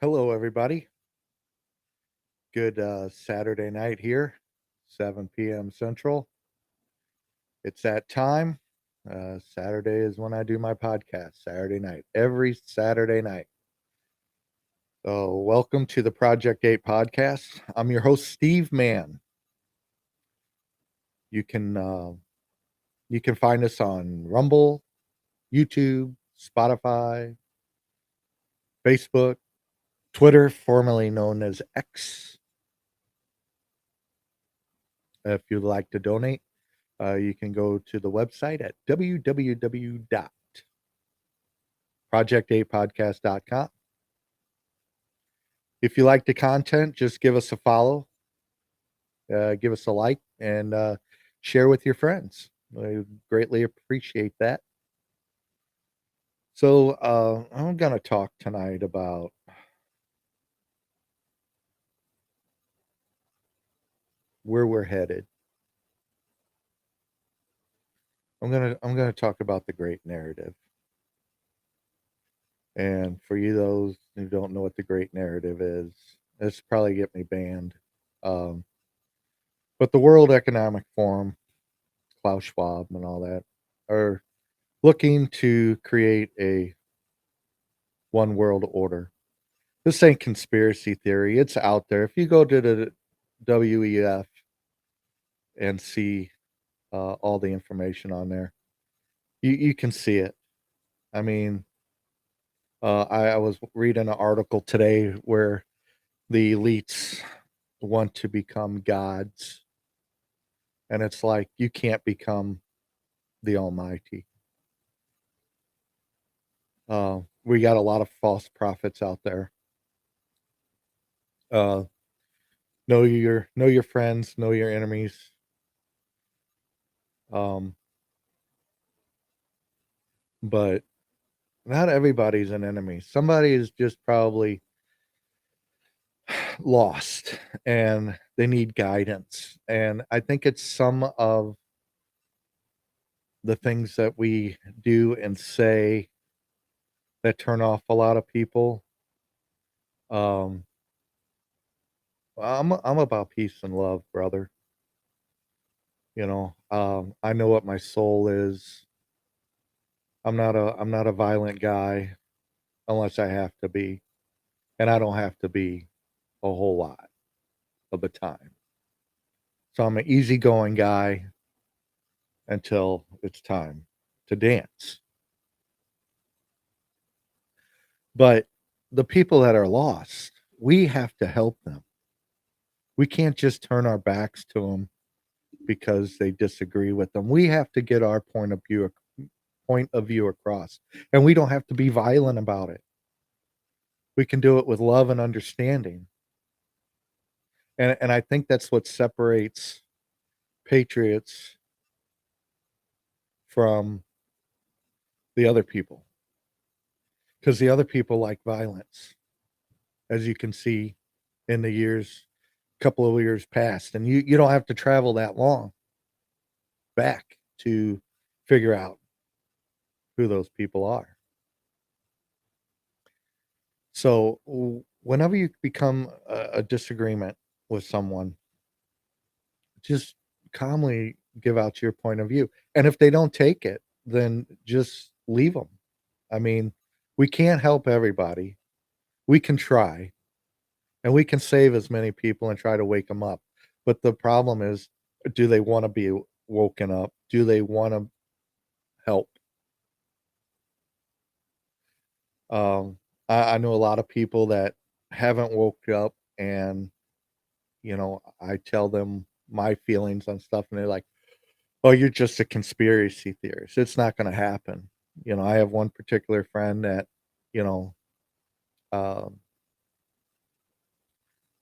Hello, everybody. Good Saturday night here, 7 p.m. Central. It's that time. Saturday is when I do my podcast, Saturday night, every Saturday night. So, welcome to the Project 8 podcast. I'm your host, Steve Mann. You can you can find us on Rumble, YouTube, Spotify, Facebook, Twitter, formerly known as X. If you'd like to donate, you can go to the website at www.project8podcast.com. If you like the content, just give us a follow, give us a like, and share with your friends. I greatly appreciate that. So, I'm going to talk tonight about where we're headed. I'm going to talk about the great narrative. And for you those who don't know what the great narrative is, this probably get me banned. Um, but the World Economic Forum, Klaus Schwab and all that, are looking to create a one world order. This ain't conspiracy theory. It's out there. If you go to the WEF and see all the information on there, you can see it. I mean, I was reading an article today where the elites want to become gods. And it's like, you can't become the Almighty. We got a lot of false prophets out there. Uh, know your friends, know your enemies. Um, but not everybody's an enemy. Somebody is just probably lost and they need guidance. And I think it's some of the things that we do and say that turn off a lot of people. Um, I'm about peace and love, brother. I know what my soul is. I'm not a violent guy unless I have to be, and I don't have to be a whole lot of the time. So I'm an easygoing guy until it's time to dance. But the people that are lost, we have to help them. We can't just turn our backs to them because they disagree with them. We have to get our point of view across, and we don't have to be violent about it. We can do it with love and understanding. And I think that's what separates patriots from the other people, because the other people like violence, as you can see in the couple of years past, and you don't have to travel that long back to figure out who those people are. So whenever you become a disagreement with someone, just calmly give out your point of view. And if they don't take it, then just leave them. I mean, we can't help everybody. We can try, and we can save as many people and try to wake them up. But the problem is, do they want to be woken up? Do they want to help? Um, I know a lot of people that haven't woke up, and I tell them my feelings on stuff, and they're like, "Oh, you're just a conspiracy theorist. It's not going to happen." I have one particular friend that, you know, um,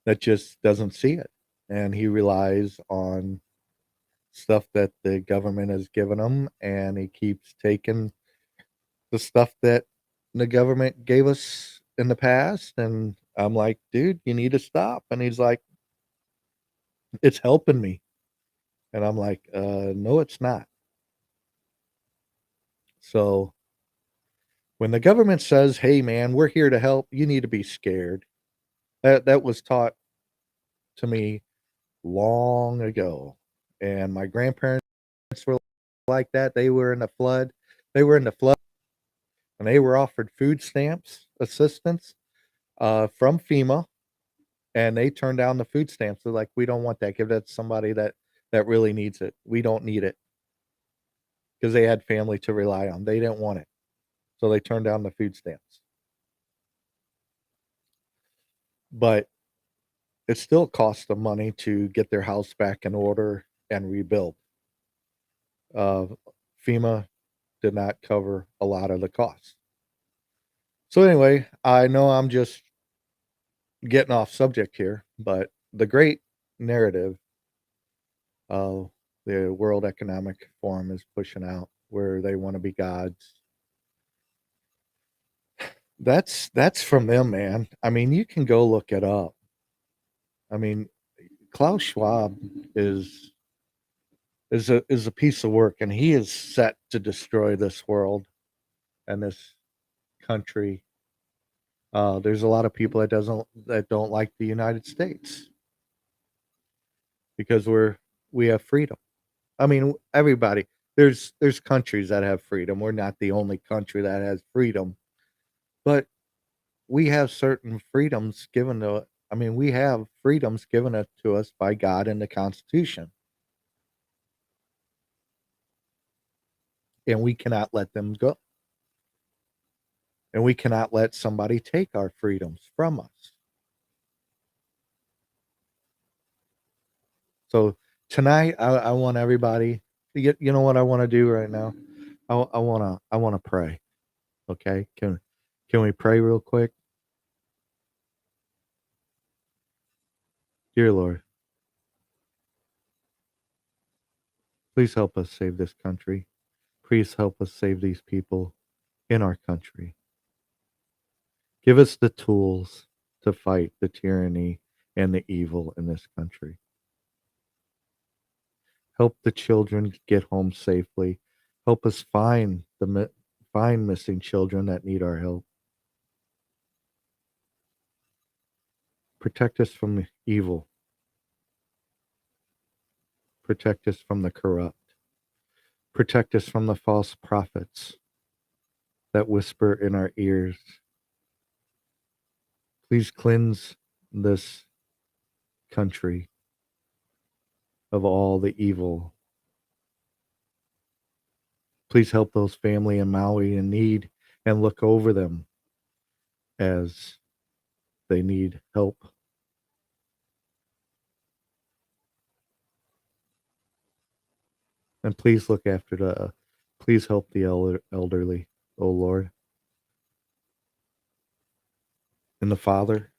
that just doesn't see it, and he relies on stuff that the government has given him, and he keeps taking the stuff that the government gave us in the past, and I'm like, "Dude, you need to stop." And he's like, "It's helping me." And I'm like, no, it's not." So when the government says, "Hey, man, we're here to help," you need to be scared. That was taught to me long ago, and my grandparents were like that. They were in the flood. They were in the flood, and they were offered food stamps assistance from FEMA, and they turned down the food stamps. They're like, "We don't want that. Give that to somebody that really needs it. We don't need it," because they had family to rely on. They didn't want it, so they turned down the food stamps. But it still costs them money to get their house back in order and rebuild. Uh, FEMA did not cover a lot of the costs. So anyway, I know I'm just getting off subject here, but the great narrative the World Economic Forum is pushing out where they want to be gods. That's from them, man. I mean, you can go look it up. I mean, Klaus Schwab is is a piece of work, and he is set to destroy this world and this country. There's a lot of people that don't like the United States because we have freedom. I mean, everybody there's countries that have freedom. We're not the only country that has freedom, but we have certain freedoms given to. I mean, we have freedoms given to us by God in the Constitution, and we cannot let them go. And we cannot let somebody take our freedoms from us. So tonight, I want everybody. You know what I want to do right now? I wanna pray. Okay, can we pray real quick? Dear Lord, please help us save this country. Please help us save these people in our country. Give us the tools to fight the tyranny and the evil in this country. Help the children get home safely. Help us find missing children that need our help. Protect us from evil. Protect us from the corrupt. Protect us from the false prophets that whisper in our ears. Please cleanse this country of all the evil. Please help those family in Maui in need and look over them as they need help. And please help the elderly, O Lord. In the Father,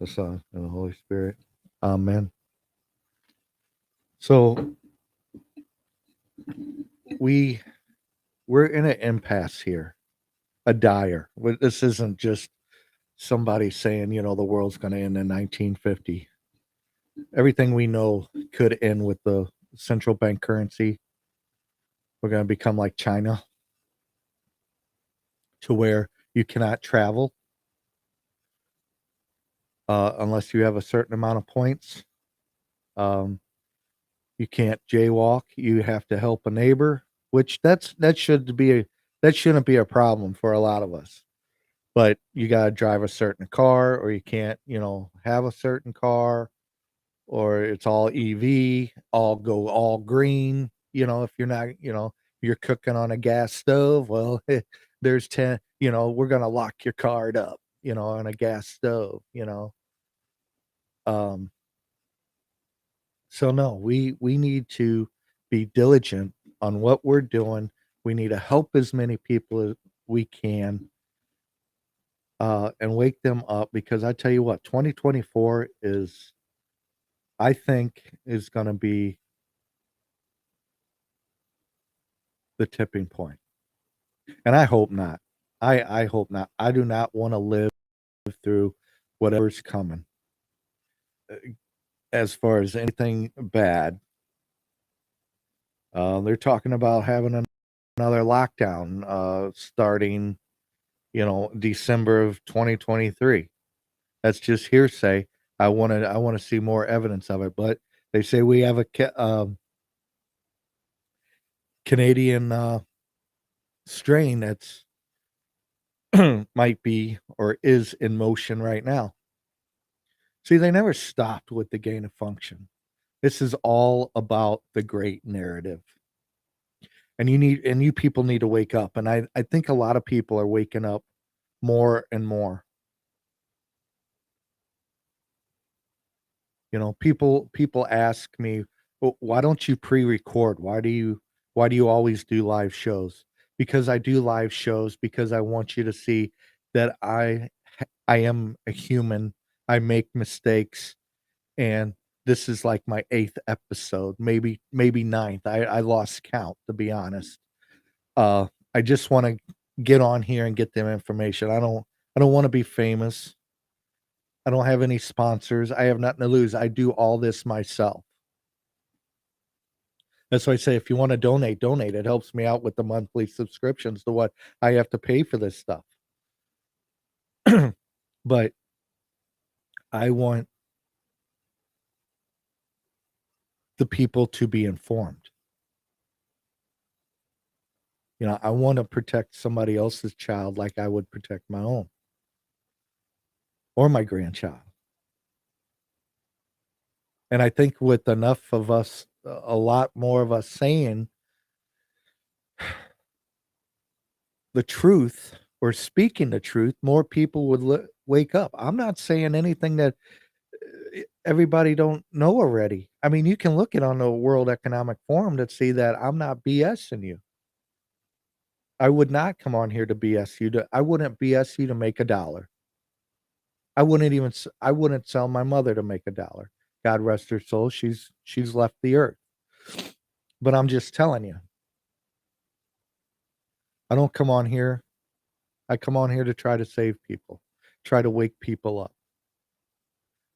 the Son, and the Holy Spirit. Amen. So we're in an impasse here, a dire. This isn't just somebody saying, the world's going to end in 1950. Everything we know could end with the central bank currency. We're going to become like China, to where you cannot travel unless you have a certain amount of points. Um, you can't jaywalk. You have to help a neighbor, which that shouldn't be a problem for a lot of us. But you got to drive a certain car, or you can't, have a certain car, or it's all EV, all green. If you're not, you're cooking on a gas stove, well, there's 10, we're going to lock your card up, on a gas stove, Um, so no, we need to be diligent on what we're doing. We need to help as many people as we can, and wake them up, because I tell you what, 2024 I think, is going to be the tipping point. And I hope not. I hope not. I do not want to live through whatever's coming. Uh, As far as anything bad, they're talking about having another lockdown starting, December of 2023. That's just hearsay. I wanna see more evidence of it, but they say we have a Canadian, strain that's might be or is in motion right now. See, they never stopped with the gain of function. This is all about the great narrative. And you people need to wake up, and I think a lot of people are waking up more and more. You know, people ask me, "Well, why don't you pre-record? Why do you always do live shows?" Because I do live shows because I want you to see that I am a human. I make mistakes, and this is like my 8th episode, maybe ninth. I lost count, to be honest. I just wanna get on here and get them information. I don't wanna be famous. I don't have any sponsors. I have nothing to lose. I do all this myself. That's why I say if you wanna donate, donate. It helps me out with the monthly subscriptions to what I have to pay for this stuff. But I want the people to be informed. You know, I wanna protect somebody else's child like I would protect my own or my grandchild. And I think with enough of us, a lot more of us saying the truth or speaking the truth, more people would wake up. I'm not saying anything that everybody don't know already. I mean, you can look it on the World Economic Forum to see that I'm not BSing you. I would not come on here to BS you. I wouldn't BS you to make a dollar. I wouldn't sell my mother to make a dollar. God rest her soul. She's left the earth. But I'm just telling you, I don't come on here. I come on here to try to save people, try to wake people up.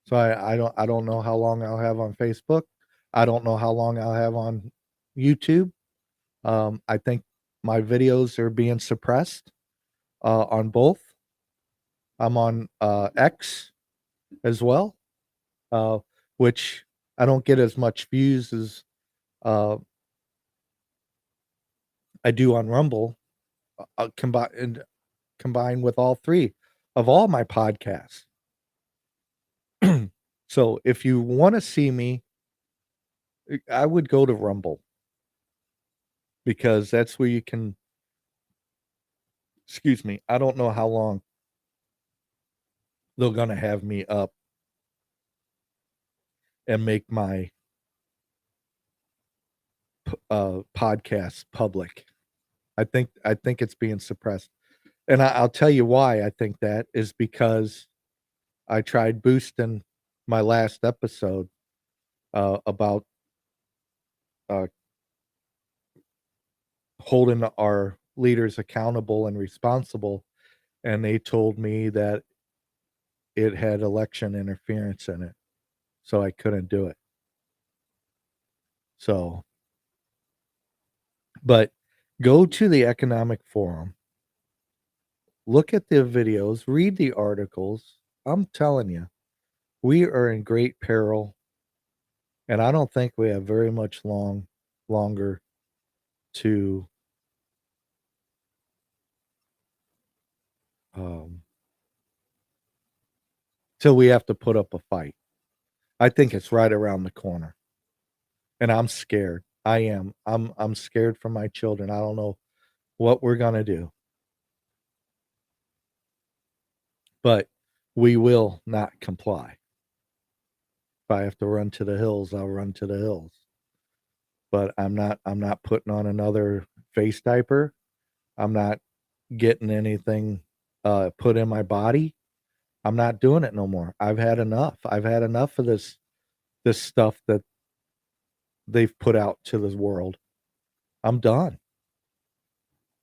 So I don't know how long I'll have on Facebook. I don't know how long I'll have on YouTube. I think my videos are being suppressed on both. I'm on X as well, uh, which I don't get as much views as uh, I do on Rumble. Combined with all three of all my podcasts. So if you want to see me, I would go to Rumble because that's where you can. Excuse me. I don't know how long they're gonna have me up and make my podcast public. I think it's being suppressed, and I'll tell you why I think that is because I tried boosting my last episode about uh, holding our leaders accountable and responsible, and they told me that it had election interference in it, so I couldn't do it. So, but go to the Economic Forum, look at the videos, read the articles. I'm telling you, we are in great peril, and I don't think we have very much longer to um till we have to put up a fight. I think it's right around the corner, and I'm scared. I am. I'm scared for my children. I don't know what we're gonna do, but we will not comply. If I have to run to the hills, I'll run to the hills. But I'm not putting on another face diaper. I'm not getting anything put in my body. I'm not doing it no more. I've had enough. I've had enough of this stuff that they've put out to the world. I'm done.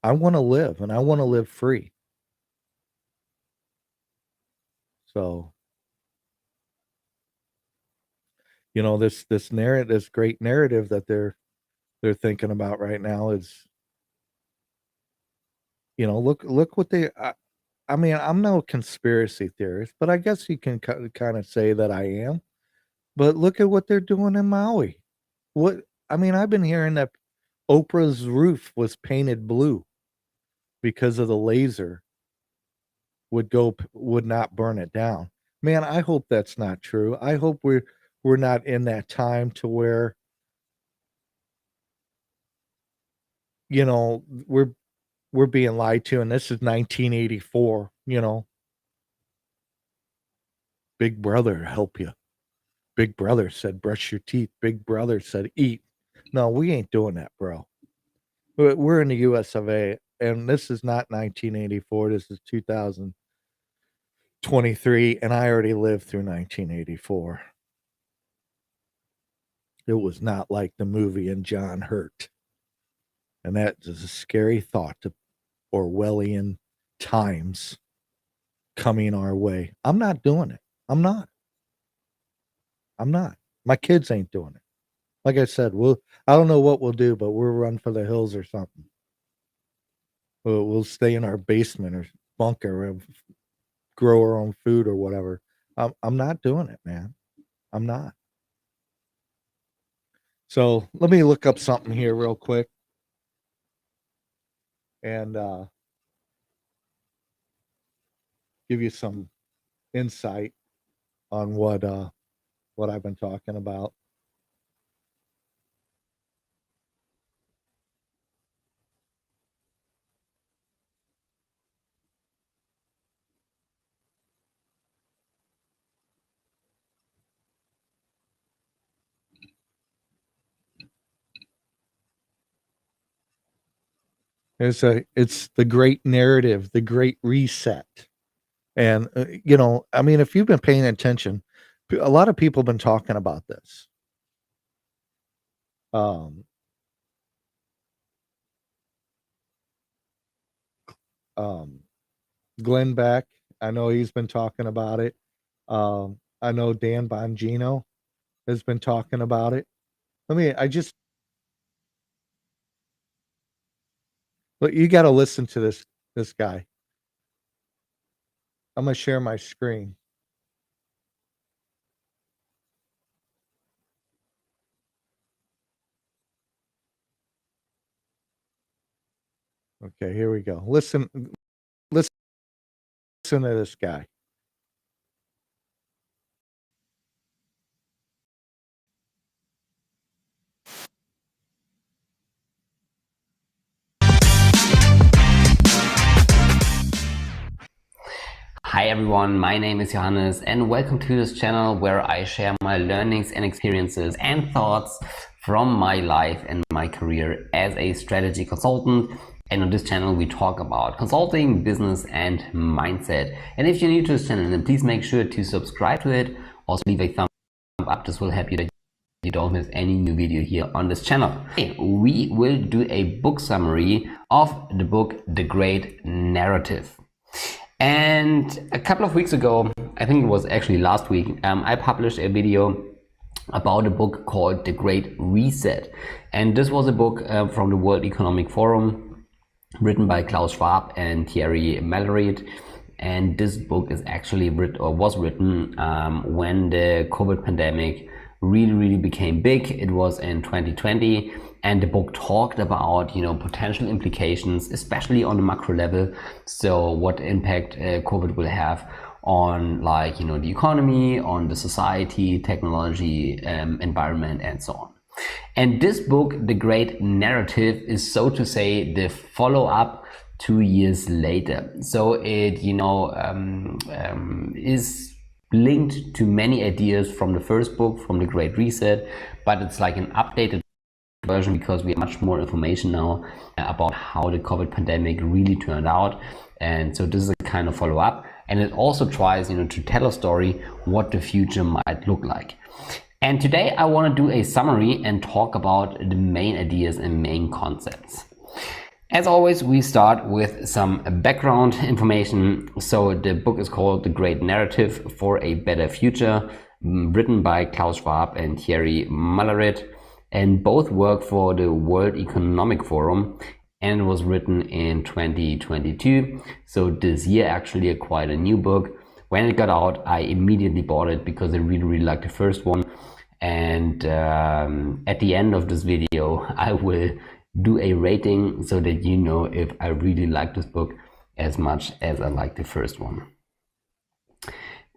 I want to live and I want to live free. So, you know, this great narrative that they're thinking about right now is, you know, look what they I mean, I'm no conspiracy theorist, but I guess you can kind of say that I am. But look at what they're doing in Maui. What I mean, I've been hearing that Oprah's roof was painted blue because of the laser would not burn it down. Man, I hope that's not true. I hope we're not in that time to where, you know, we're being lied to, and this is 1984, you know. Big brother help you. Big brother said brush your teeth. Big brother said eat. No, we ain't doing that, bro. We're in the US of A, and this is not 1984. This is 2023, and I already lived through 1984. It was not like the movie in John Hurt. And that is a scary thought to Orwellian times coming our way. I'm not doing it. I'm not. I'm not. My kids ain't doing it. Like I said, I don't know what we'll do, but we'll run for the hills or something. We'll stay in our basement or bunker and grow our own food or whatever. I'm not doing it, man. I'm not. So let me look up something here real quick and give you some insight on what I've been talking about. It's the great narrative, the great reset. And you know, I mean, if you've been paying attention, a lot of people have been talking about this. Um, um, Glenn Beck, I know he's been talking about it. I know Dan Bongino has been talking about it. I just, look, you got to listen to this guy. I'm gonna share my screen. Okay, here we go. Listen to this guy. Hi everyone, my name is Johannes and welcome to this channel where I share my learnings and experiences and thoughts from my life and my career as a strategy consultant. And on this channel we talk about consulting, business and mindset. And if you're new to this channel, then please make sure to subscribe to it. Also leave a thumb up, this will help you that you don't miss any new video here on this channel. We will do a book summary of the book The Great Narrative. And a couple of weeks ago, I think it was actually last week, I published a video about a book called The Great Reset. And this was a book from the World Economic Forum, written by Klaus Schwab and Thierry Malloret. And this book is actually was written when the COVID pandemic really became big. It was in 2020. And the book talked about, you know, potential implications, especially on the macro level. So what impact COVID will have on, like, you know, the economy, on the society, technology, environment, and so on. And this book, The Great Narrative, is, so to say, the follow-up 2 years later. So it, you know, is linked to many ideas from the first book, from The Great Reset, but it's like an updated version because we have much more information now about how the COVID pandemic really turned out. And so this is a kind of follow-up, and it also tries, you know, to tell a story what the future might look like. And today I want to do a summary and talk about the main ideas and main concepts. As always, we start with some background information. So the book is called The Great Narrative for a Better Future, written by Klaus Schwab and Thierry Malloret. And both work for the World Economic Forum. and it was written in 2022. So this year actually quite a new book. When it got out, I immediately bought it because I really liked the first one. And at the end of this video, I will do a rating so that you know if I really like this book as much as I like the first one.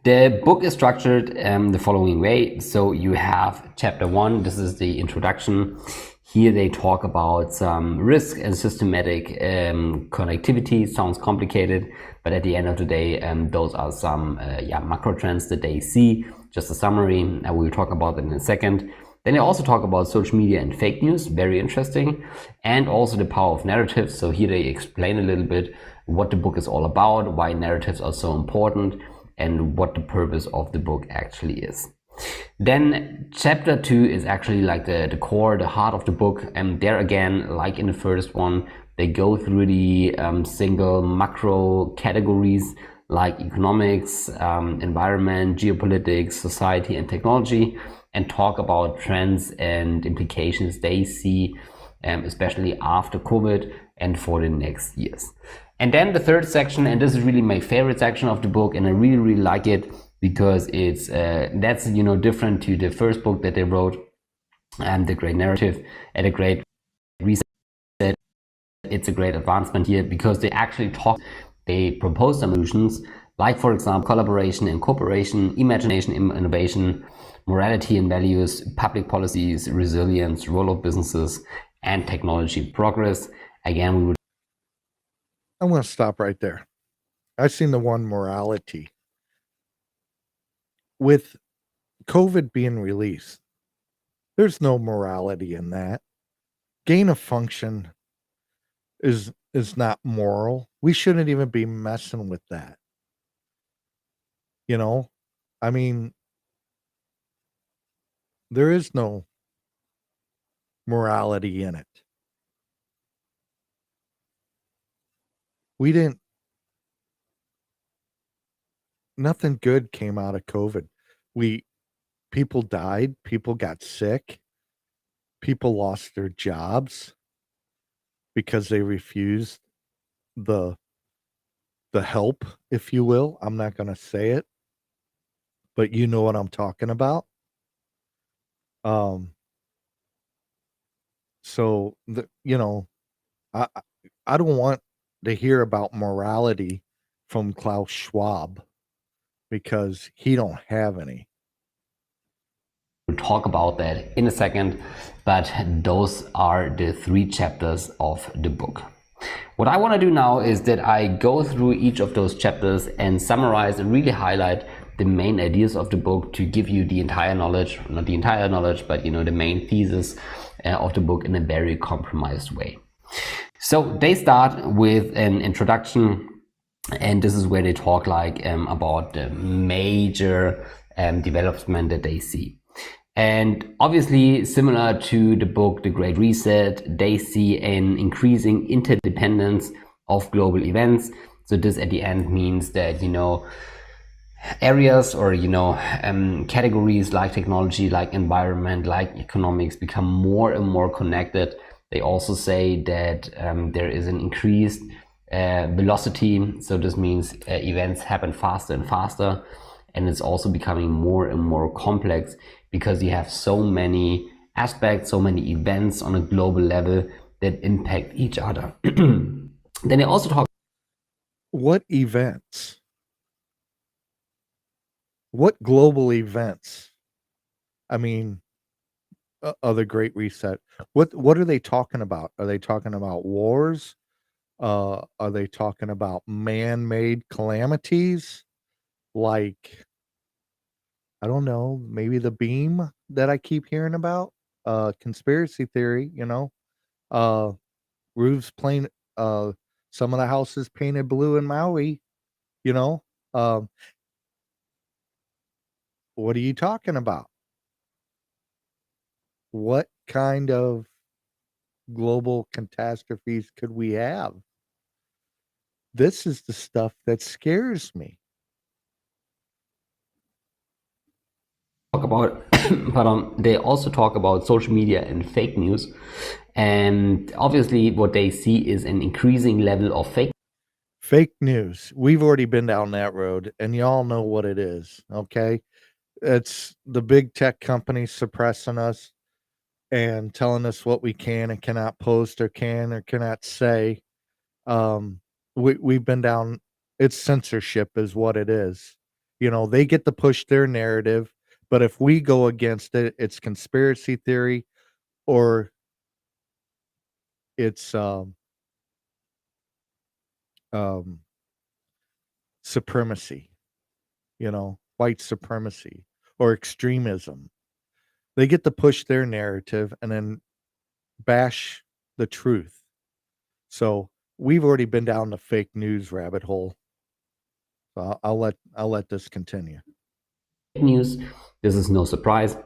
The book is structured the following way. So you have chapter 1, this is the introduction. Here they talk about some risk and systematic connectivity. Sounds complicated, but at the end of the day, those are some macro trends that they see. Just a summary, I will talk about that in a second. Then they also talk about social media and fake news, very interesting, and also the power of narratives. So here they explain a little bit what the book is all about, why narratives are so important, and what the purpose of the book actually is. Then chapter 2 is actually like the core, the heart of the book, and there again, like in the first one, they go through the single macro categories like economics, environment, geopolitics, society, and technology, and talk about trends and implications they see, especially after COVID and for the next years. And then the third section, and this is really my favorite section of the book, and I really like it because it's that's different to the first book that they wrote, The Great Narrative and The Great Reset. It's a great advancement here because they propose some solutions, like for example collaboration and cooperation, imagination and innovation, morality and values, public policies, resilience, role of businesses, and technology progress. Again, we would. I'm going to stop right there. I've seen the one morality. With COVID being released, there's no morality in that. Gain of function is not moral. We shouldn't even be messing with that. I mean, there is no morality in it. Nothing good came out of COVID. People died, people got sick, people lost their jobs because they refused the help, if you will. I'm not going to say it, but you know what I'm talking about. So I I don't want to hear about morality from Klaus Schwab because he don't have any. We'll talk about that in a second, but those are the 3 chapters of the book. What I want to do now is that I go through each of those chapters and summarize and really highlight the main ideas of the book to give you the entire knowledge, not the entire knowledge, but the main thesis of the book in a very compromised way. So they start with an introduction, and this is where they talk about the major development that they see. And obviously, similar to the book The Great Reset, they see an increasing interdependence of global events. So this at the end means that areas or categories like technology, like environment, like economics become more and more connected. They also say that there is an increased velocity. So this means events happen faster and faster, and it's also becoming more and more complex because you have so many aspects, so many events on a global level that impact each other. Then they also talk. What events? What global events? I mean, of the Great Reset. What are they talking about? Are they talking about wars? Are they talking about man-made calamities? Like, I don't know, maybe the beam that I keep hearing about? Conspiracy theory, Uh, roofs plain some of the houses painted blue in Maui, you know? Um, what are you talking about? What kind of global catastrophes could we have? This is the stuff that scares me. Talk about but they also talk about social media and fake news. And obviously what they see is an increasing level of Fake news. We've already been down that road, and y'all know what it is, okay? It's the big tech companies suppressing us and telling us what we can and cannot post or can or cannot say. Um, we've been down. It's censorship, is what it is. You know, they get to push their narrative, but if we go against it, it's conspiracy theory or it's um, supremacy. You know, white supremacy or extremism. They get to push their narrative and then bash the truth. So we've already been down the fake news rabbit hole. So I'll let this continue. news. This is no surprise.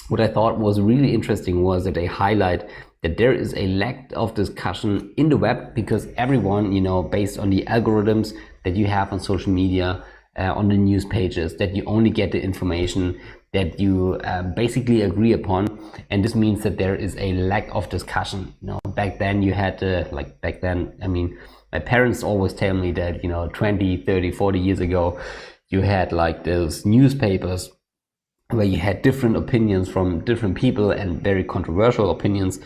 What I thought was really interesting was that they highlight that there is a lack of discussion in the web because everyone, based on the algorithms that you have on social media, on the news pages, that you only get the information that you basically agree upon. And this means that there is a lack of discussion. Back then you had I mean, my parents always tell me that, 20, 30, 40 years ago, you had like those newspapers where you had different opinions from different people and very controversial opinions,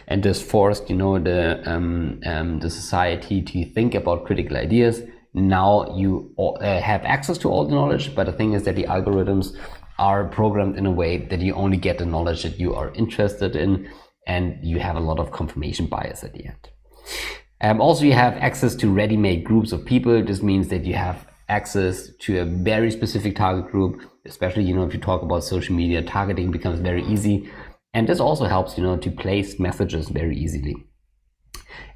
and this forced the society to think about critical ideas. Now you have access to all the knowledge, but the thing is that the algorithms are programmed in a way that you only get the knowledge that you are interested in, and you have a lot of confirmation bias at the end. Also, you have access to ready-made groups of people. This means that you have access to a very specific target group, especially, if you talk about social media, targeting becomes very easy. And this also helps, to place messages very easily.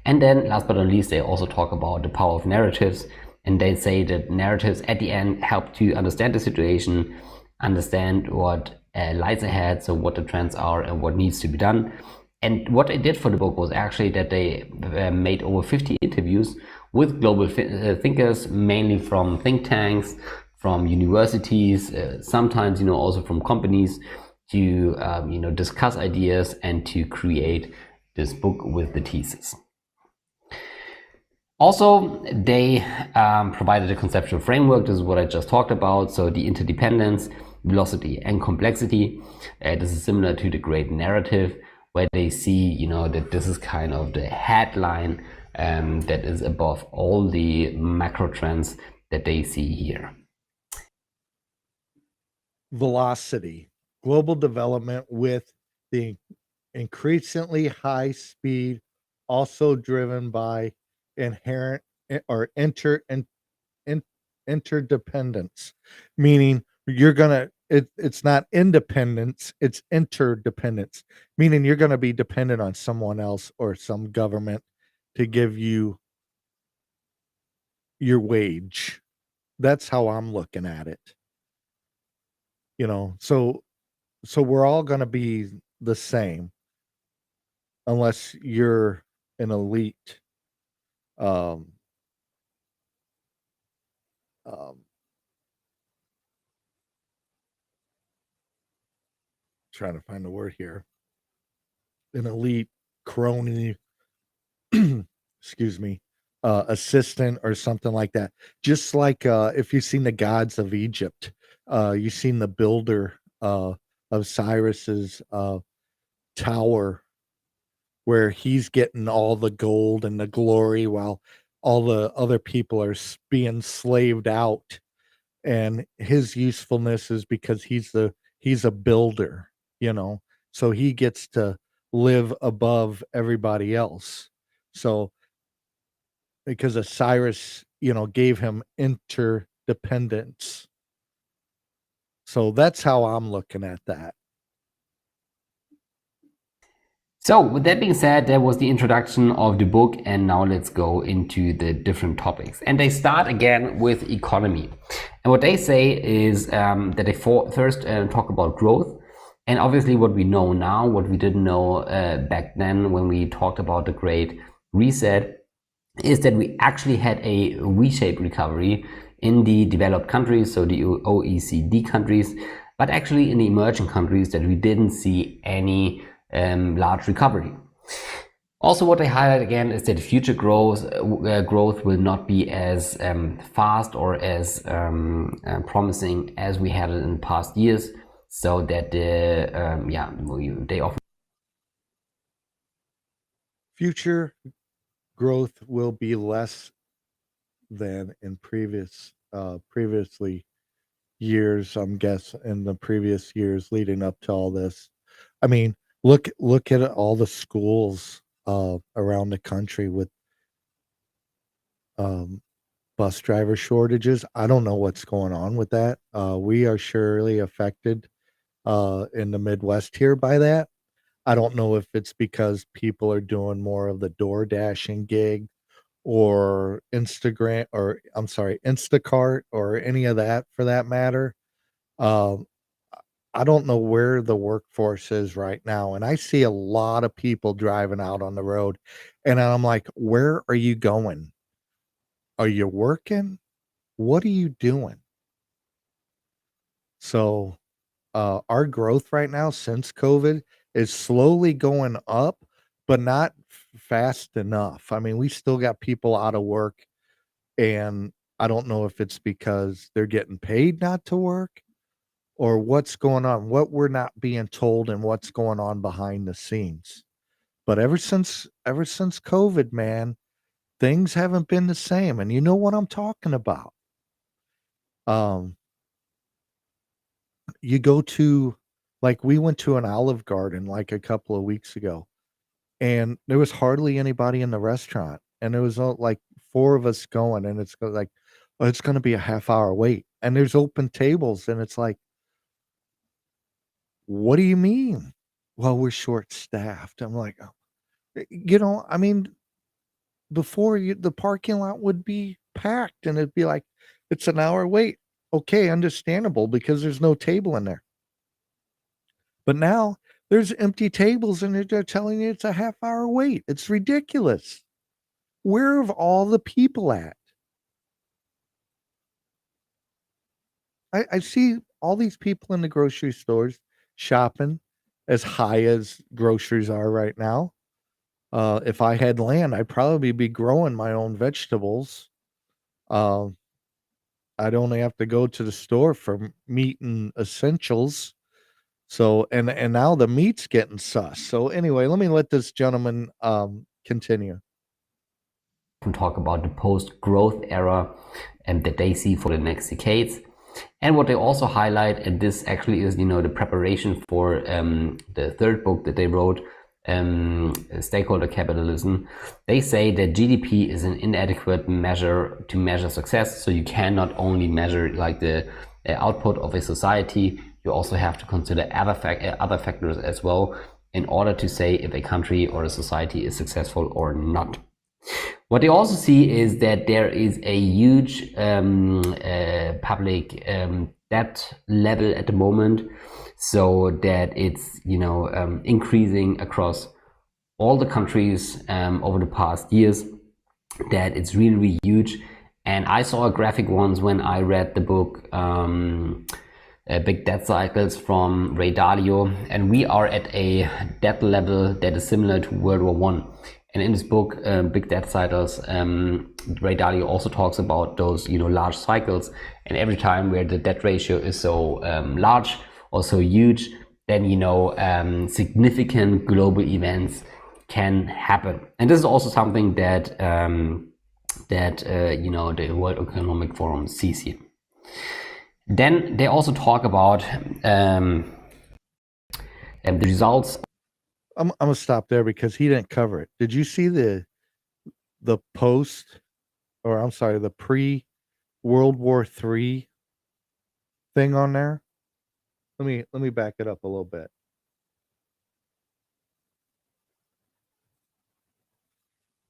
And then last but not least, they also talk about the power of narratives. And they say that narratives at the end help to understand the situation, understand what lies ahead, so what the trends are and what needs to be done. And what they did for the book was actually that they made over 50 interviews with global thinkers, mainly from think tanks, from universities, sometimes also from companies, to discuss ideas and to create this book with the thesis. Also, they provided a conceptual framework. This is what I just talked about. So the interdependence, velocity, and complexity. This is similar to the great narrative, where they see, that this is kind of the headline that is above all the macro trends that they see here. Velocity, global development with the increasingly high speed, also driven by inherent or interdependence, meaning it's not independence, it's interdependence, meaning you're going to be dependent on someone else or some government to give you your wage. That's how I'm looking at it. So we're all going to be the same unless you're an elite um um trying to find the word here, an elite crony excuse me, assistant or something like that. Just like if you've seen the Gods of Egypt, you've seen the builder of Cyrus's tower, where he's getting all the gold and the glory while all the other people are being slaved out. And his usefulness is because he's a builder, so he gets to live above everybody else. So because of Cyrus, gave him interdependence. So that's how I'm looking at that. So with that being said, that was the introduction of the book, and now let's go into the different topics. And they start again with economy. And what they say is that they first talk about growth. And obviously what we know now, what we didn't know back then when we talked about the Great Reset, is that we actually had a V-shaped recovery in the developed countries, so the OECD countries. but actually in the emerging countries that we didn't see any large recovery. Also, what they highlight again is that future growth will not be as fast or as promising as we had it in past years. So that they often Future growth will be less than in previously years. I'm guessing in the previous years leading up to all this. I mean, look at all the schools around the country with um, bus driver shortages. I don't know what's going on with that. We are surely affected in the Midwest here by that. I don't know if it's because people are doing more of the door dashing gig or Instagram, or I'm sorry, Instacart, or any of that for that matter. Um, I don't know where the workforce is right now, and I see a lot of people driving out on the road, and I'm like, "Where are you going? Are you working? What are you doing?" So, our growth right now since COVID is slowly going up, but not fast enough. I mean, we still got people out of work, and I don't know if it's because they're getting paid not to work or what's going on, what we're not being told and what's going on behind the scenes. But ever since COVID, man, things haven't been the same. And you know what I'm talking about. Um, you go to like we went to an Olive Garden like a couple of weeks ago, and there was hardly anybody in the restaurant. And there was like four of us going, and like, oh, it's gonna be a half hour wait. And there's open tables, and it's like, what do you mean? Well, we're short staffed. I'm like, "Oh," I mean, before the parking lot would be packed and it'd be like, it's an hour wait. Okay, understandable because there's no table in there. But now there's empty tables and they're telling you it's a half hour wait. It's ridiculous. Where have all the people at? I see all these people in the grocery stores shopping as high as groceries are right now. If I had land, I'd probably be growing my own vegetables. Um, I'd only have to go to the store for meat and essentials. So, and now the meat's getting sus. So anyway, let me let this gentleman continue. talk about the post-growth era and that they see for the next decades. And what they also highlight, and this actually is, the preparation for the third book that they wrote, Stakeholder Capitalism. They say that GDP is an inadequate measure to measure success. So you cannot only measure like the output of a society, you also have to consider other factors as well in order to say if a country or a society is successful or not. What they also see is that there is a huge public debt level at the moment, so that it's increasing across all the countries over the past years. That it's really, really huge. And I saw a graphic once when I read the book Big Debt Cycles from Ray Dalio, and we are at a debt level that is similar to World War One. And in this book, Big Debt Cycles, Ray Dalio also talks about those, large cycles. And every time where the debt ratio is so large or so huge, then significant global events can happen. And this is also something that the World Economic Forum sees here. Then they also talk about the results. I'm gonna stop there because he didn't cover it. Did you see the post, or I'm sorry, the pre World War III thing on there? Let me back it up a little bit.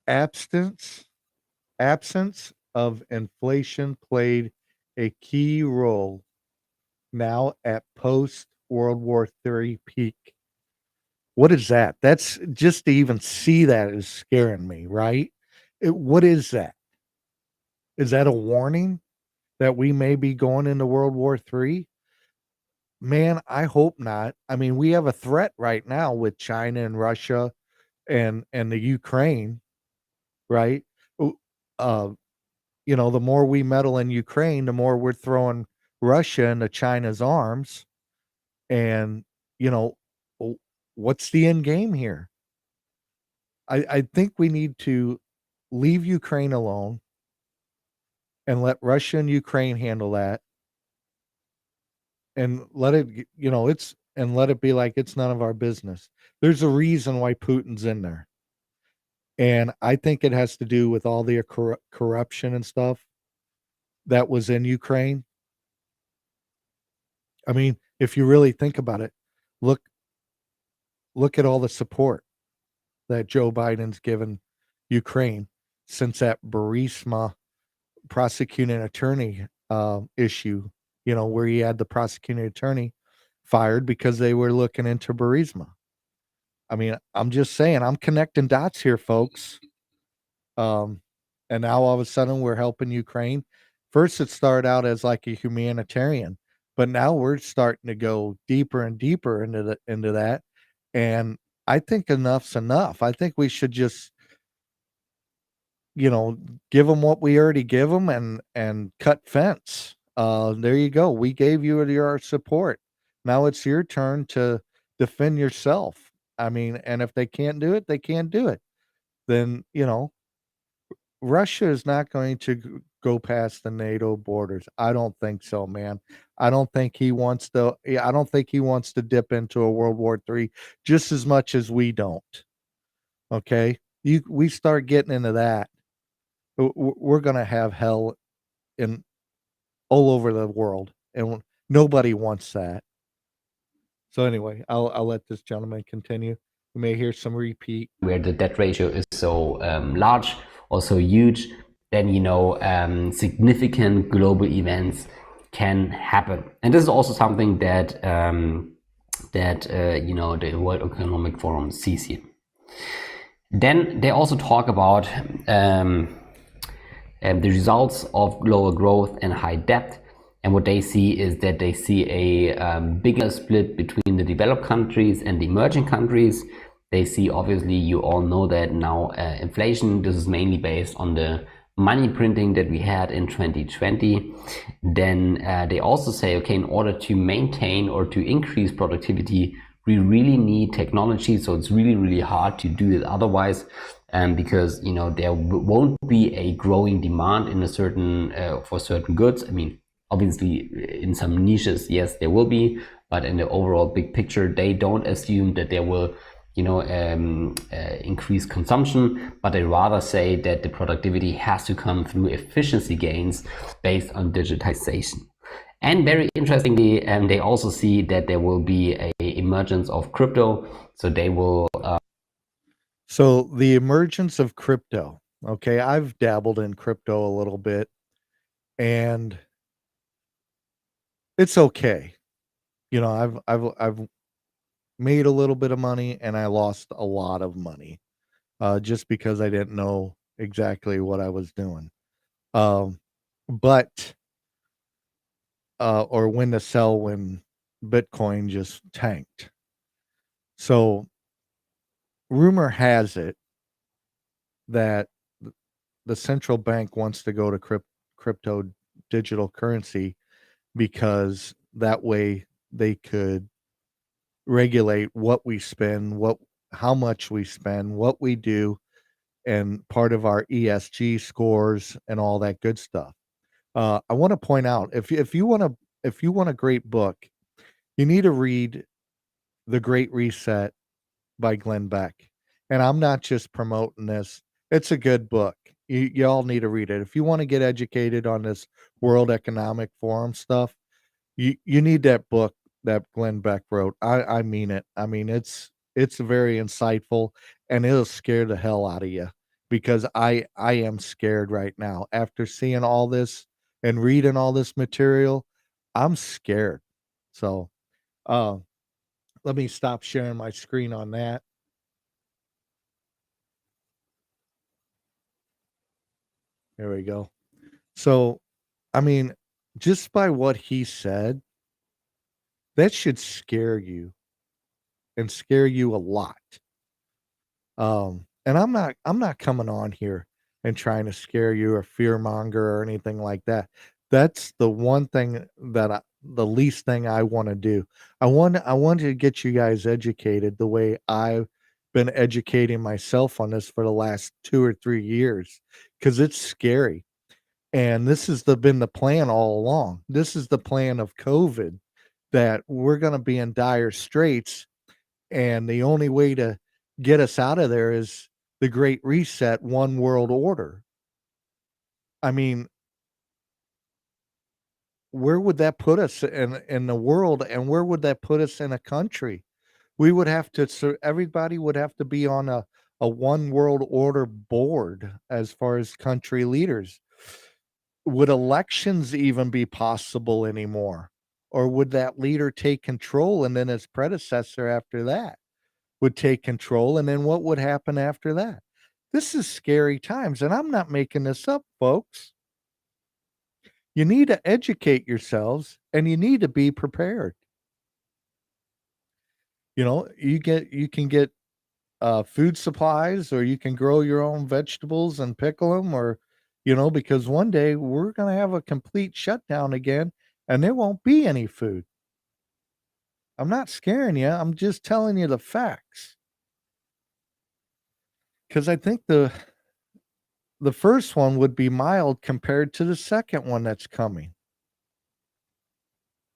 Absence absence of inflation played a key role now at post World War III peak. What is that? That's just to even see that is scaring me, right? What is that? Is that a warning that we may be going into World War III? Man, I hope not. I mean, we have a threat right now with China and Russia and the Ukraine, right? Ooh, uh, the more we meddle in Ukraine, the more we're throwing Russia into China's arms. And, you know, w- what's the end game here? I think we need to leave Ukraine alone and let Russia and Ukraine handle that and let it, and let it be like it's none of our business. There's a reason why Putin's in there. And I think it has to do with all the corruption and stuff that was in Ukraine. I mean, if you really think about it, look look at all the support that Joe Biden's given Ukraine since that Burisma prosecuting attorney issue, where he had the prosecuting attorney fired because they were looking into Burisma. I mean, I'm just saying, I'm connecting dots here, folks. Um, and now all of a sudden we're helping Ukraine. First, it started out as like a humanitarian, but now we're starting to go deeper and deeper into that. And I think enough's enough. I think we should just, you know, give them what we already give them and cut fence. There you go. We gave you your support. Now it's your turn to defend yourself. I mean, and if they can't do it, they can't do it. Then, Russia is not going to go past the NATO borders. I don't think so, man. I don't think he wants to. Yeah, I don't think he wants to dip into a World War III just as much as we don't. Okay, we start getting into that, we're gonna have hell in all over the world, and nobody wants that. So anyway, I'll let this gentleman continue. You may hear some repeat. where the debt ratio is so large or so huge, then significant global events can happen. And this is also something that the World Economic Forum sees here. Then they also talk about the results of lower growth and high debt. And what they see is that they see a bigger split between the developed countries and the emerging countries. They see, obviously, you all know that now inflation, this is mainly based on the money printing that we had in 2020. Then they also say, okay, in order to maintain or to increase productivity, we really need technology. So it's really, really hard to do it otherwise. Because there won't be a growing demand in a certain for certain goods. I mean, obviously, in some niches, yes, there will be, but in the overall big picture, they don't assume that there will, increase consumption, but they rather say that the productivity has to come through efficiency gains based on digitization. And very interestingly, they also see that there will be a emergence of crypto. So they will So the emergence of crypto. Okay, I've dabbled in crypto a little bit, and it's okay. I've made a little bit of money and I lost a lot of money, just because I didn't know exactly what I was doing. Um, but or when to sell when Bitcoin just tanked. So rumor has it that the central bank wants to go to crypto digital currency because that way they could regulate what we spend, how much we spend, what we do, and part of our ESG scores and all that good stuff. I want to point out, if you want a great book, you need to read The Great Reset by Glenn Beck. And I'm not just promoting this. It's a good book. You all need to read it. If you want to get educated on this World Economic Forum stuff, you need that book that Glenn Beck wrote. I mean it. I mean it's very insightful, and it'll scare the hell out of you, because I am scared right now after seeing all this and reading all this material. I'm scared. So, uh, let me stop sharing my screen on that. There we go. So, I mean, just by what he said, That should scare you and scare you a lot. And I'm not coming on here and trying to scare you or fearmonger or anything like that. That's the one thing that the least thing I want to do. I want to get you guys educated the way I've been educating myself on this for the last 2 or 3 years cuz it's scary. And this has been the plan all along. This is the plan of COVID that we're going to be in dire straits, and the only way to get us out of there is the great reset, one world order. I mean, where would that put us in the world, and where would that put us in a country? We would have to so everybody would have to be on a one world order board as far as country leaders. Would elections even be possible anymore? Or would that leader take control and then his predecessor after that would take control, and then what would happen after that? This is scary times, and I'm not making this up, folks. You need to educate yourselves and you need to be prepared. You can get food supplies, or you can grow your own vegetables and pickle them, or because one day we're going to have a complete shutdown again and there won't be any food. I'm not scaring you. I'm just telling you the facts. Cuz I think the first one would be mild compared to the second one that's coming.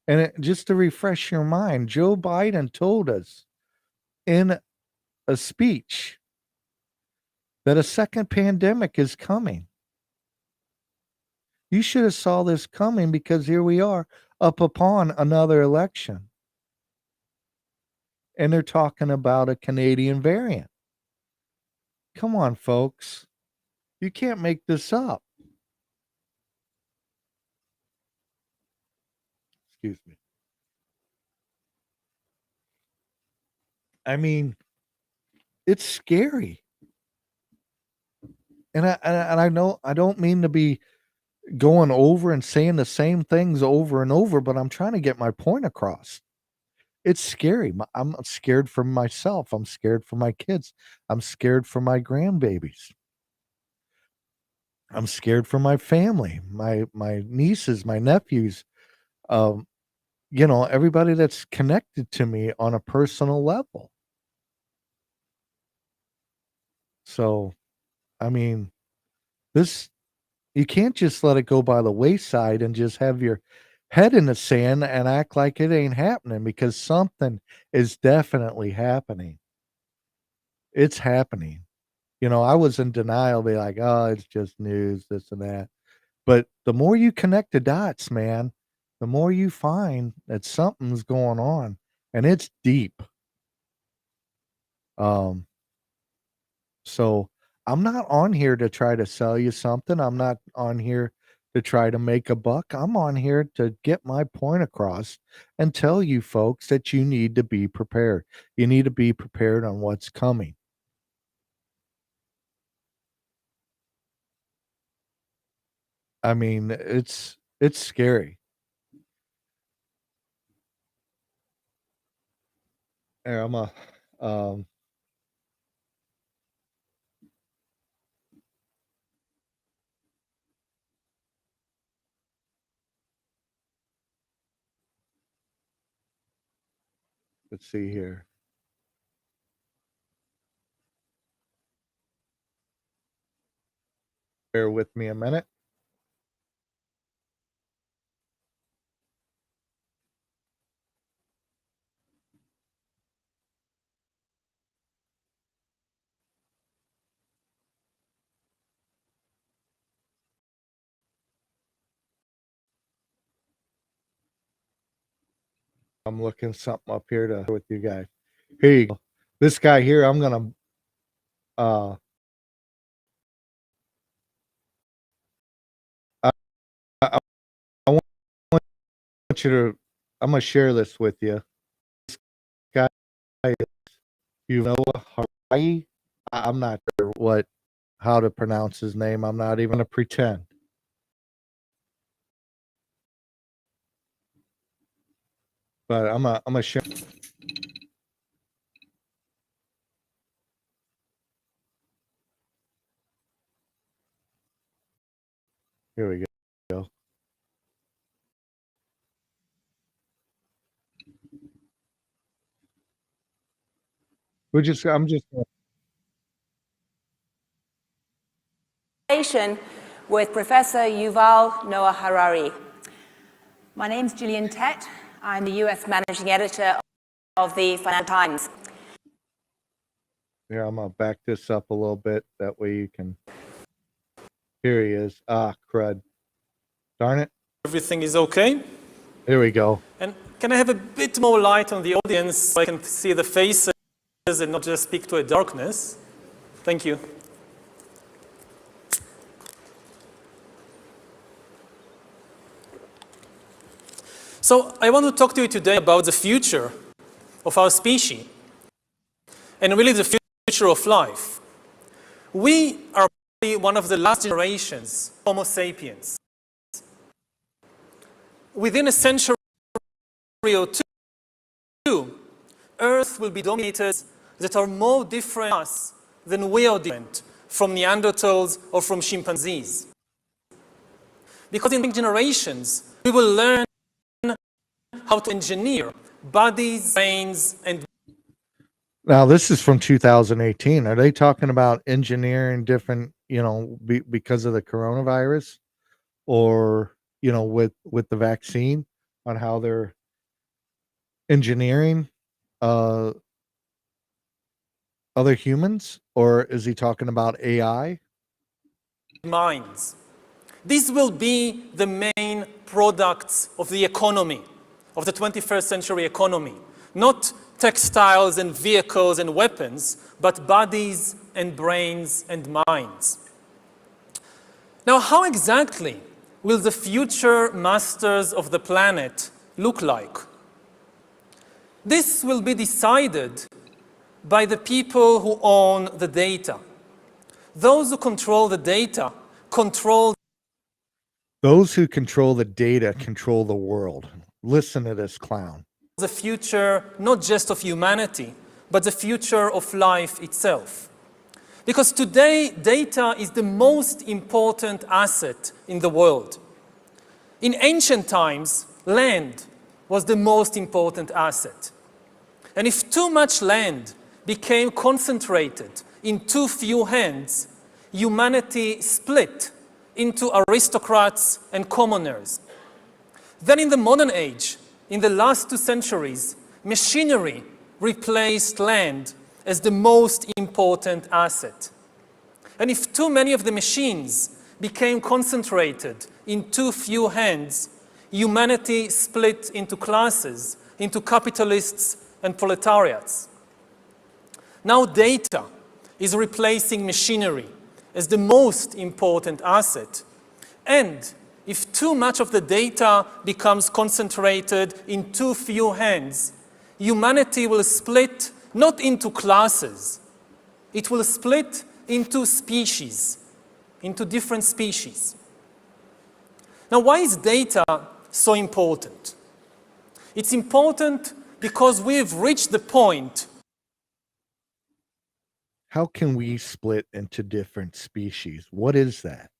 And just to refresh your mind, Joe Biden told us in a speech that a second pandemic is coming. You should have saw this coming, because here we are up upon another election. And they're talking about a Canadian variant. Come on, folks. You can't make this up. Excuse me. I mean, it's scary. And I know I don't mean to be going over and saying the same things over and over, but I'm trying to get my point across. It's scary. I'm scared for myself. I'm scared for my kids. I'm scared for my grandbabies. I'm scared for my family, my nieces, my nephews, um, everybody that's connected to me on a personal level. So, I mean, this you can't just let it go by the wayside and just have your head in the sand and act like it ain't happening, because something is definitely happening. It's happening. I was in denial, be like, "Oh, it's just news, this and that." But the more you connect the dots, man, the more you find that something's going on, and it's deep. Um, so I'm not on here to try to sell you something. I'm not on here to try to make a buck. I'm on here to get my point across and tell you folks that you need to be prepared. You need to be prepared on what's coming. I mean, it's scary. Here, um let's see here. Bear with me a minute. I'm looking something up here to with you guys. Here you go. This guy here, I'm gonna I, I, I want you to I'm gonna share this with you. This guy, Hawaii. I'm not sure how to pronounce his name. I'm not even gonna pretend. But I'm a share. Here we go. I'm just with Professor Yuval Noah Harari. My name's Gillian Tett. I'm the US Managing Editor of the Financial Times. here. I'm gonna back this up a little bit. That way you can. Here he is. Ah, crud. Darn it. Everything is okay. Here we go. And can I have a bit more light on the audience so I can see the faces and not just speak to a darkness? Thank you. So I want to talk to you today about the future of our species and really the future of life. We are probably one of the last generations, Homo sapiens. Within a century or two, Earth will be dominated that are more different from us than we are different from Neanderthals or from chimpanzees. Because in generations, we will learn how to engineer bodies, brains, and Now this is from 2018. Are they talking about engineering different, because of the coronavirus, or with the vaccine, on how they're engineering other humans, or is he talking about AI? minds. These will be the main products of the economy, of the 21st century economy. Not textiles and vehicles and weapons, but bodies and brains and minds. Now, how exactly will the future masters of the planet look like? This will be decided by the people who own the data. Those who control the data control. Those who control the data control the world. Listen to this clown. The future, not just of humanity, but the future of life itself. Because today, data is the most important asset in the world. In ancient times, land was the most important asset. And if too much land became concentrated in too few hands, humanity split into aristocrats and commoners. Then in the modern age, in the last 2 centuries, machinery replaced land as the most important asset. And if too many of the machines became concentrated in too few hands, humanity split into classes, into capitalists and proletariats. Now data is replacing machinery as the most important asset. And if too much of the data becomes concentrated in too few hands, humanity will split not into classes, it will split into species, into different species. Now, why is data so important? It's important because we've reached the point. How can we split into different species? What is that?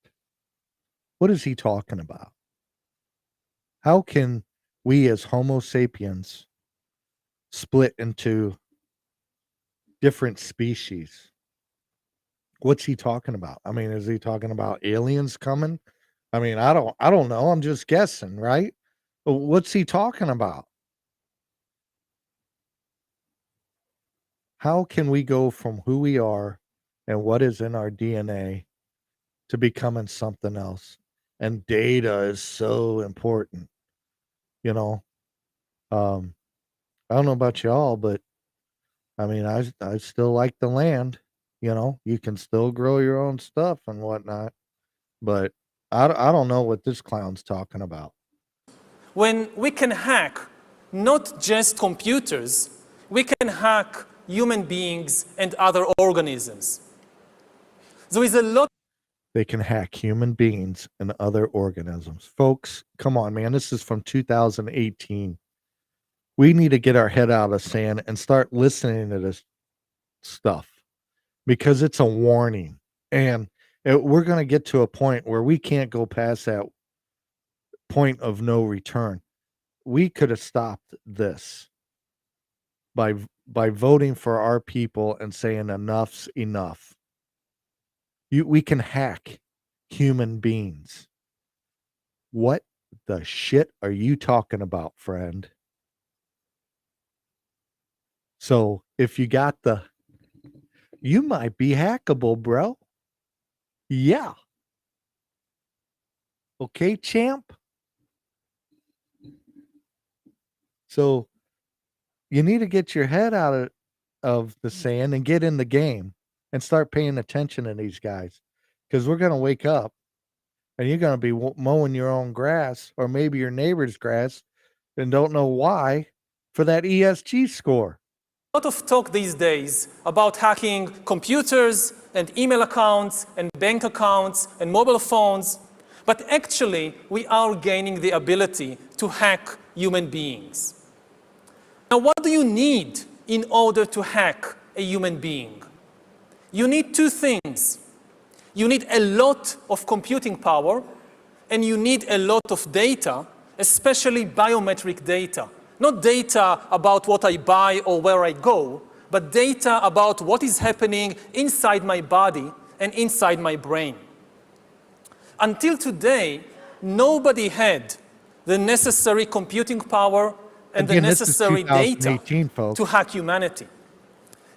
What is he talking about? How can we as Homo sapiens split into different species? What's he talking about? I mean, is he talking about aliens coming? I mean, I don't know. I'm just guessing, right? But what's he talking about? How can we go from who we are and what is in our DNA to becoming something else? And data is so important, you know. Um, I don't know about y'all, but I mean, I still like the land. You can still grow your own stuff and whatnot, but I don't know what this clown's talking about. When we can hack not just computers, we can hack human beings and other organisms. There is a lot. They can hack human beings and other organisms. Folks, come on, man. This is from 2018. We need to get our head out of the sand and start listening to this stuff because it's a warning. And we're going to get to a point where we can't go past that point of no return. We could have stopped this by voting for our people and saying enough's enough. We can hack human beings. What the shit are you talking about, friend? So if you got you might be hackable, bro. Yeah. Okay, champ. So you need to get your head out of the sand and get in the game and start paying attention to these guys, because we're going to wake up and you're going to be mowing your own grass or maybe your neighbor's grass and don't know why for that ESG score. A lot of talk these days about hacking computers and email accounts and bank accounts and mobile phones, but actually we are gaining the ability to hack human beings. Now, what do you need in order to hack a human being? You need two things. You need a lot of computing power, and you need a lot of data, especially biometric data. Not data about what I buy or where I go, but data about what is happening inside my body and inside my brain. Until today, nobody had the necessary computing power and the necessary data to hack humanity.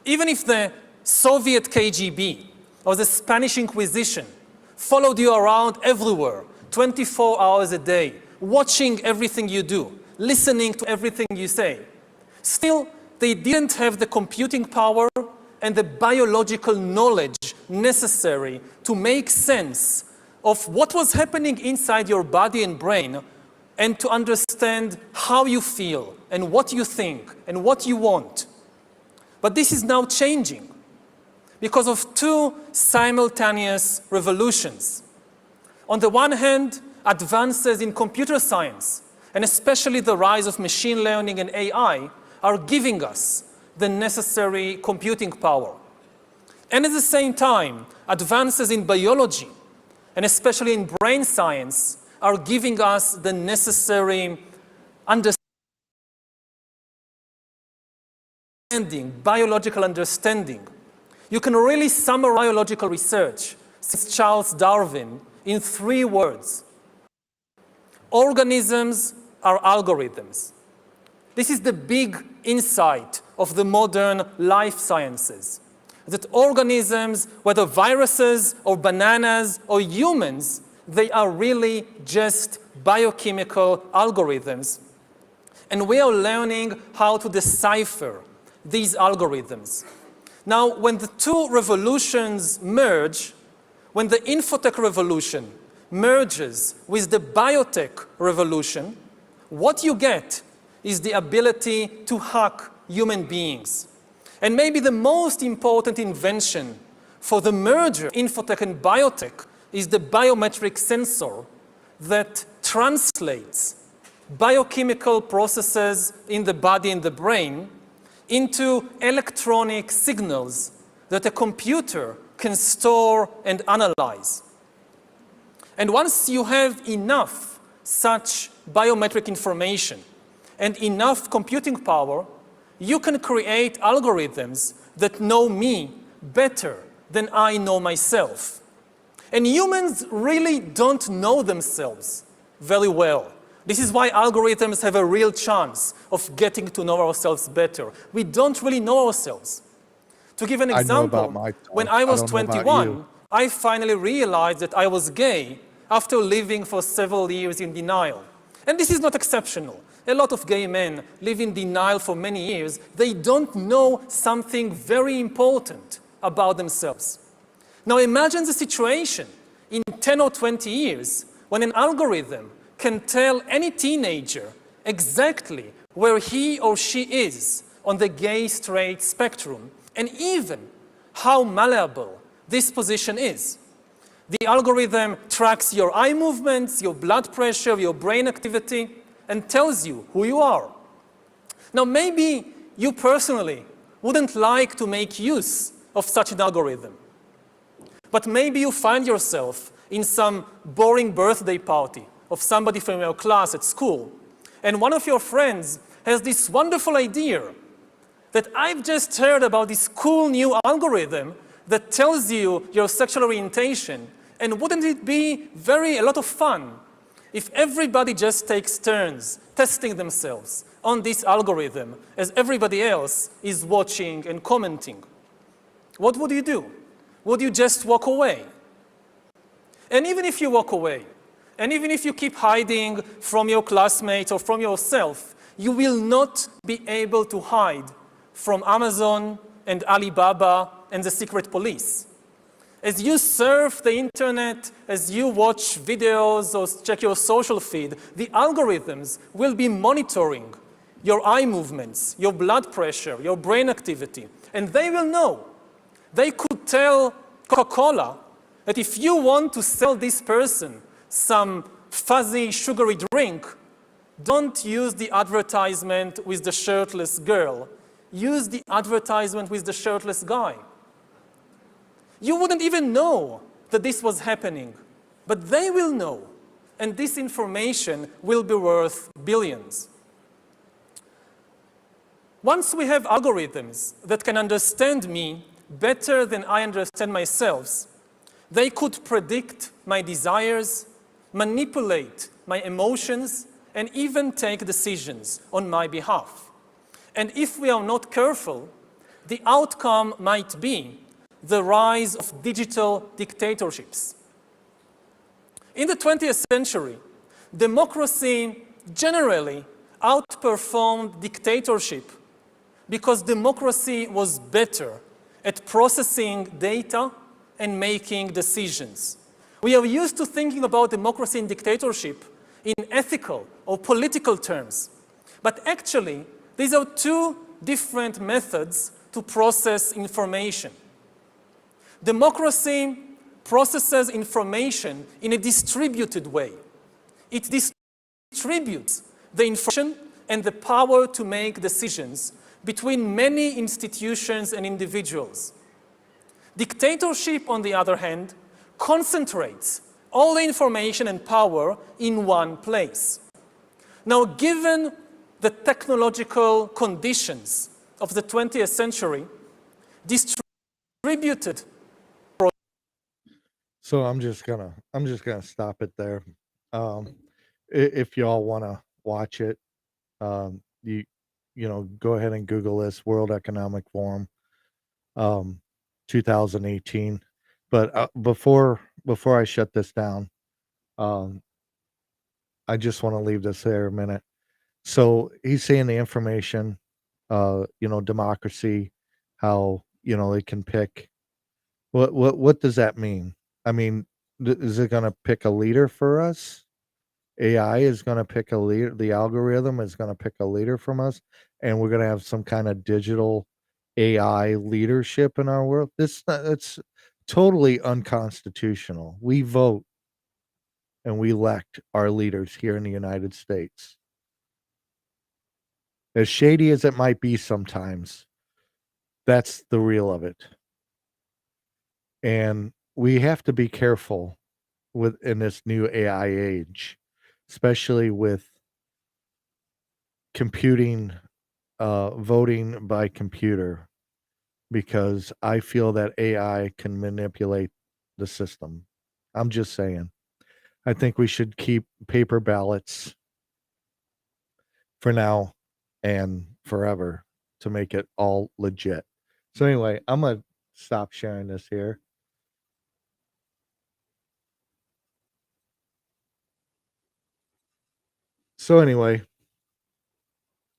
Even if the Soviet KGB or the Spanish Inquisition followed you around everywhere, 24 hours a day, watching everything you do, listening to everything you say, still they didn't have the computing power and the biological knowledge necessary to make sense of what was happening inside your body and brain, and to understand how you feel and what you think and what you want. But this is now changing because of two simultaneous revolutions. On the one hand, advances in computer science, and especially the rise of machine learning and AI, are giving us the necessary computing power. And at the same time, advances in biology, and especially in brain science, are giving us the necessary understanding, biological understanding. You can really summarize biological research since Charles Darwin in 3 words. Organisms are algorithms. This is the big insight of the modern life sciences, that organisms, whether viruses or bananas or humans, they are really just biochemical algorithms. And we are learning how to decipher these algorithms. Now, when the two revolutions merge, when the infotech revolution merges with the biotech revolution, what you get is the ability to hack human beings. And maybe the most important invention for the merger of infotech and biotech is the biometric sensor that translates biochemical processes in the body and the brain into electronic signals that a computer can store and analyze. And once you have enough such biometric information and enough computing power, you can create algorithms that know me better than I know myself. And humans really don't know themselves very well. This is why algorithms have a real chance of getting to know ourselves better. We don't really know ourselves. To give an example, when I was 21, I finally realized that I was gay after living for several years in denial. And this is not exceptional. A lot of gay men live in denial for many years. They don't know something very important about themselves. Now imagine the situation in 10 or 20 years when an algorithm can tell any teenager exactly where he or she is on the gay-straight spectrum, and even how malleable this position is. The algorithm tracks your eye movements, your blood pressure, your brain activity, and tells you who you are. Now, maybe you personally wouldn't like to make use of such an algorithm, but maybe you find yourself in some boring birthday party of somebody from your class at school, and one of your friends has this wonderful idea that I've just heard about this cool new algorithm that tells you your sexual orientation, and wouldn't it be a lot of fun if everybody just takes turns testing themselves on this algorithm as everybody else is watching and commenting? What would you do? Would you just walk away? And even if you walk away, and even if you keep hiding from your classmates or from yourself, you will not be able to hide from Amazon and Alibaba and the secret police. As you surf the internet, as you watch videos or check your social feed, the algorithms will be monitoring your eye movements, your blood pressure, your brain activity, and they will know. They could tell Coca-Cola that if you want to sell this person some fuzzy, sugary drink, don't use the advertisement with the shirtless girl. Use the advertisement with the shirtless guy. You wouldn't even know that this was happening, but they will know, and this information will be worth billions. Once we have algorithms that can understand me better than I understand myself, they could predict my desires, manipulate my emotions, and even take decisions on my behalf. And if we are not careful, the outcome might be the rise of digital dictatorships. In the 20th century, democracy generally outperformed dictatorship because democracy was better at processing data and making decisions. We are used to thinking about democracy and dictatorship in ethical or political terms, but actually, these are two different methods to process information. Democracy processes information in a distributed way. It distributes the information and the power to make decisions between many institutions and individuals. Dictatorship, on the other hand, concentrates all the information and power in one place. Now, given the technological conditions of the 20th century, distributed. So I'm just gonna stop it there. If y'all want to watch it, you know, go ahead and Google this World Economic Forum, 2018. But before I shut this down, I just want to leave this there a minute. So he's saying the information, you know, democracy, how, you know, they can pick. What does that mean? I mean, is it going to pick a leader for us? AI is going to pick a leader. The algorithm is going to pick a leader from us, and we're going to have some kind of digital AI leadership in our world. It's totally unconstitutional. We vote and we elect our leaders here in the United States. As shady as it might be sometimes, that's the real of it. And we have to be careful in this new AI age, especially with computing, voting by computer, because I feel that AI can manipulate the system. I'm just saying. I think we should keep paper ballots for now and forever to make it all legit. So anyway, I'm going to stop sharing this here. So anyway,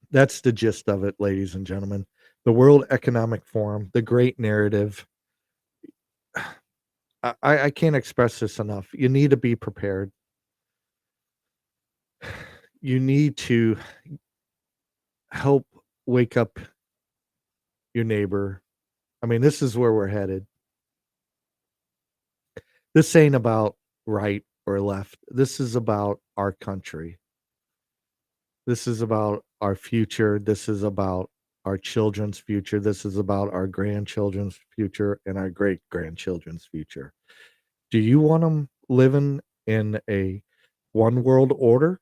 that's the gist of it, ladies and gentlemen. The World Economic Forum, the great narrative. I can't express this enough. You need to be prepared. You need to help wake up your neighbor. I mean, this is where we're headed. This ain't about right or left. This is about our country. This is about our future. This is about our children's future. This is about our grandchildren's future and our great grandchildren's future. Do you want them living in a one world order?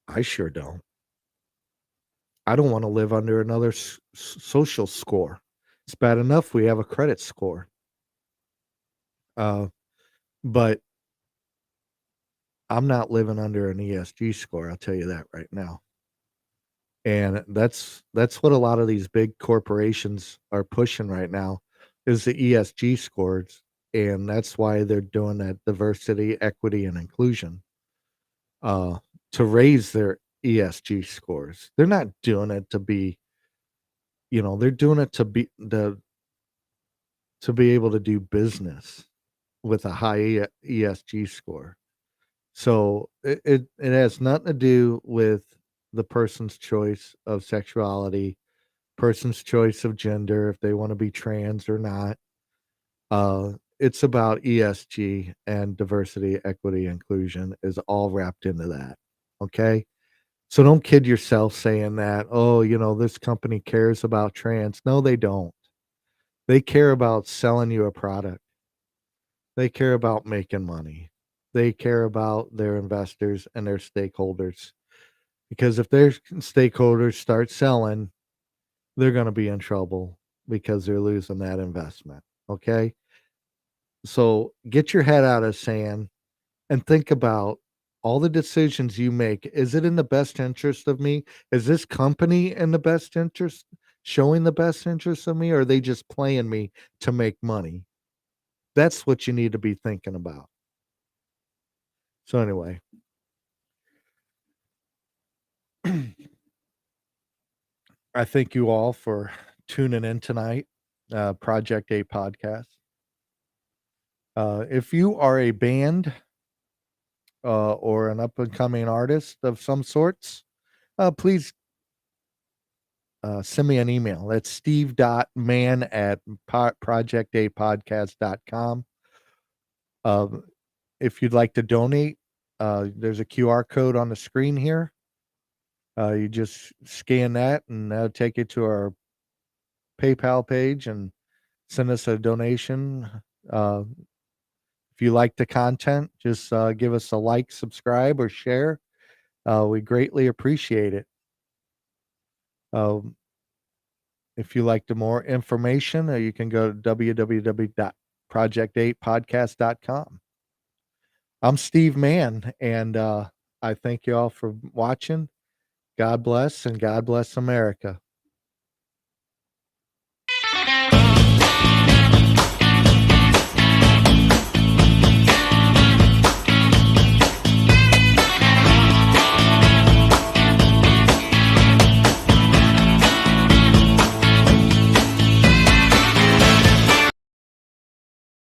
I sure don't. I don't want to live under another social score. It's bad enough we have a credit score. But I'm not living under an ESG score, I'll tell you that right now. And that's what a lot of these big corporations are pushing right now is the ESG scores, and that's why they're doing that diversity, equity, and inclusion to raise their ESG scores. They're not doing it to be, they're doing it to be able to do business with a high ESG score. So it has nothing to do with the person's choice of sexuality, person's choice of gender, if they want to be trans or not. It's about ESG, and diversity, equity, inclusion is all wrapped into that. Okay. So don't kid yourself saying that, oh, this company cares about trans. No, they don't. They care about selling you a product. They care about making money. They care about their investors and their stakeholders. Because if their stakeholders start selling, they're going to be in trouble because they're losing that investment. Okay. So get your head out of sand and think about all the decisions you make. Is it in the best interest of me? Is this company in the best interest, showing the best interest of me? Or are they just playing me to make money? That's what you need to be thinking about. So anyway, I thank you all for tuning in tonight, Project A podcast. If you are a band or an up and coming artist of some sorts, please send me an email. That's steve.mann@projectapodcast.com. If you'd like to donate, there's a QR code on the screen here. You just scan that and that'll take you to our PayPal page and send us a donation. If you like the content, just give us a like, subscribe, or share. We greatly appreciate it. If you like the more information, you can go to www.project8podcast.com. I'm Steve Mann, and I thank you all for watching. God bless, and God bless America.